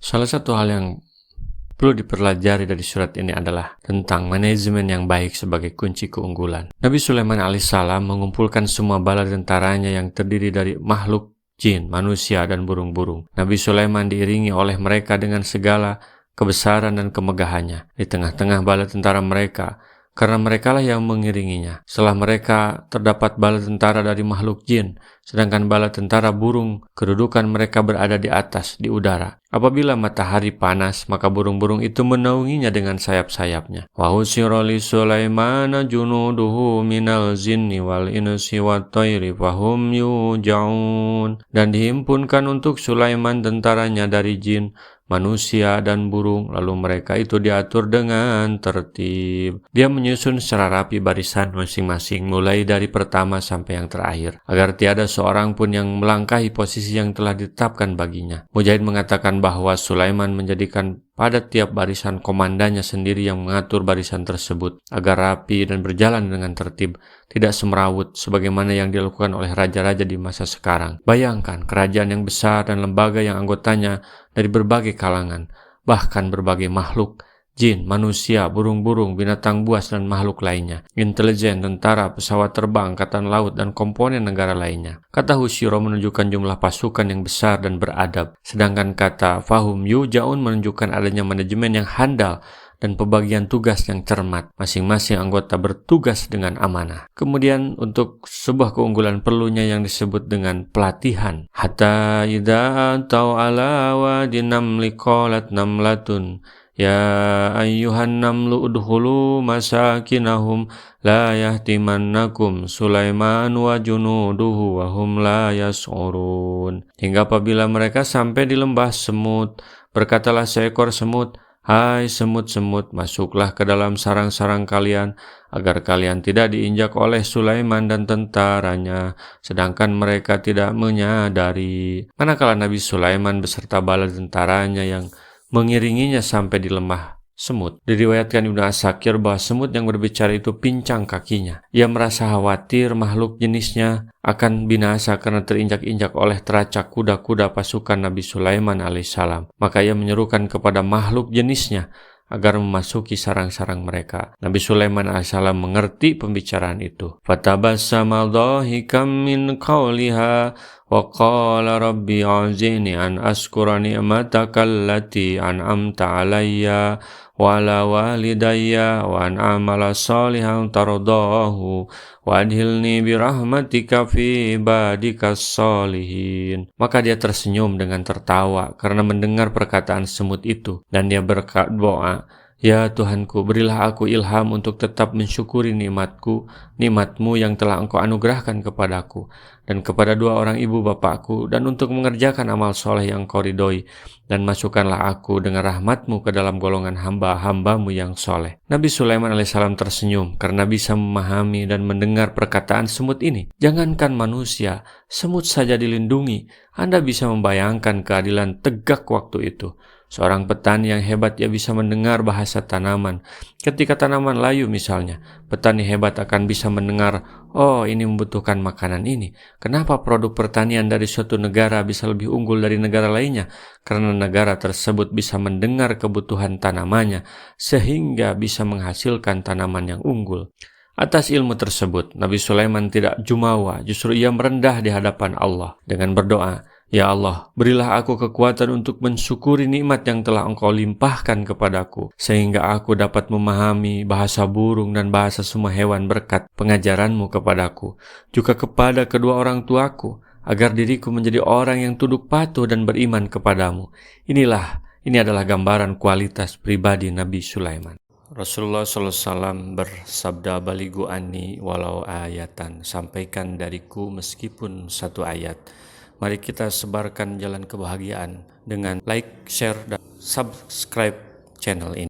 Salah satu hal yang perlu dipelajari dari surat ini adalah tentang manajemen yang baik sebagai kunci keunggulan. Nabi Sulaiman alaihissalam mengumpulkan semua bala tentaranya yang terdiri dari makhluk jin, manusia, dan burung-burung. Nabi Sulaiman diiringi oleh mereka dengan segala kebesaran dan kemegahannya di tengah-tengah bala tentara mereka, karena merekalah yang mengiringinya. Setelah mereka terdapat bala tentara dari makhluk jin, sedangkan bala tentara burung, kedudukan mereka berada di atas, di udara. Apabila matahari panas, maka burung-burung itu menaunginya dengan sayap-sayapnya. Wa husira li Sulaimana junuduhu minal jinni wal insi wat thairi fahum yujaun. Dan dihimpunkan untuk Sulaiman tentaranya dari jin, manusia, dan burung, lalu mereka itu diatur dengan tertib. Dia menyusun secara rapi barisan masing-masing, mulai dari pertama sampai yang terakhir, agar tiada seorang pun yang melangkahi posisi yang telah ditetapkan baginya. Mujahid mengatakan bahwa Sulaiman menjadikan pada tiap barisan komandannya sendiri yang mengatur barisan tersebut agar rapi dan berjalan dengan tertib, tidak semrawut sebagaimana yang dilakukan oleh raja-raja di masa sekarang. Bayangkan kerajaan yang besar dan lembaga yang anggotanya dari berbagai kalangan, bahkan berbagai makhluk, jin, manusia, burung-burung, binatang buas, dan makhluk lainnya, intelijen, tentara, pesawat terbang, angkatan laut, dan komponen negara lainnya. Kata husyiro menunjukkan jumlah pasukan yang besar dan beradab, sedangkan kata fahum yujaun menunjukkan adanya manajemen yang handal dan pembagian tugas yang cermat. Masing-masing anggota bertugas dengan amanah. Kemudian untuk sebuah keunggulan perlunya yang disebut dengan pelatihan. Hatta idza tau ala wadin namli qalat namlatun ya ayyuhan namlu udkhulu masakinahum la yahtimannakum Sulaiman wa junuduhu wa hum la yas'urun. Hingga apabila mereka sampai di lembah semut, berkatalah seekor semut, "Hai semut-semut, masuklah ke dalam sarang-sarang kalian, agar kalian tidak diinjak oleh Sulaiman dan tentaranya, sedangkan mereka tidak menyadari." Manakala Nabi Sulaiman beserta bala tentaranya yang mengiringinya sampai di lembah semut, diriwayatkan Ibnu Asakir bahwa semut yang berbicara itu pincang kakinya. Ia merasa khawatir makhluk jenisnya akan binasa karena terinjak-injak oleh teracak kuda-kuda pasukan Nabi Sulaiman alaihissalam. Maka ia menyerukan kepada makhluk jenisnya agar memasuki sarang-sarang mereka. Nabi Sulaiman alaihissalam mengerti pembicaraan itu. Fatabassama dhahikam min qawliha wa qala rabbi a'zini an askura ni'mataka allati an'amta alayya wa ala walidayya wa an amala salihan tardahu wa adhilni birahmatika fi ibadikas salihin. Maka dia tersenyum dengan tertawa karena mendengar perkataan semut itu, dan dia berdoa, "Ya Tuhanku, berilah aku ilham untuk tetap mensyukuri nikmatmu yang telah Engkau anugerahkan kepadaku dan kepada dua orang ibu bapakku, dan untuk mengerjakan amal soleh yang Engkau ridhoi, dan masukkanlah aku dengan rahmatmu ke dalam golongan hamba-hambamu yang soleh." Nabi Sulaiman alaihissalam tersenyum karena bisa memahami dan mendengar perkataan semut ini. Jangankan manusia, semut saja dilindungi. Anda bisa membayangkan keadilan tegak waktu itu. Seorang petani yang hebat, ia bisa mendengar bahasa tanaman. Ketika tanaman layu misalnya, petani hebat akan bisa mendengar, "Oh, ini membutuhkan makanan ini." Kenapa produk pertanian dari suatu negara bisa lebih unggul dari negara lainnya? Karena negara tersebut bisa mendengar kebutuhan tanamannya, sehingga bisa menghasilkan tanaman yang unggul. Atas ilmu tersebut, Nabi Sulaiman tidak jumawa, justru ia merendah di hadapan Allah dengan berdoa, "Ya Allah, berilah aku kekuatan untuk mensyukuri nikmat yang telah Engkau limpahkan kepadaku, sehingga aku dapat memahami bahasa burung dan bahasa semua hewan berkat pengajaranmu kepadaku, juga kepada kedua orang tuaku, agar diriku menjadi orang yang tunduk patuh dan beriman kepadamu." Ini adalah gambaran kualitas pribadi Nabi Sulaiman. Rasulullah SAW bersabda, "Baligu anni walau ayatan." Sampaikan dariku meskipun satu ayat. Mari kita sebarkan jalan kebahagiaan dengan like, share, dan subscribe channel ini.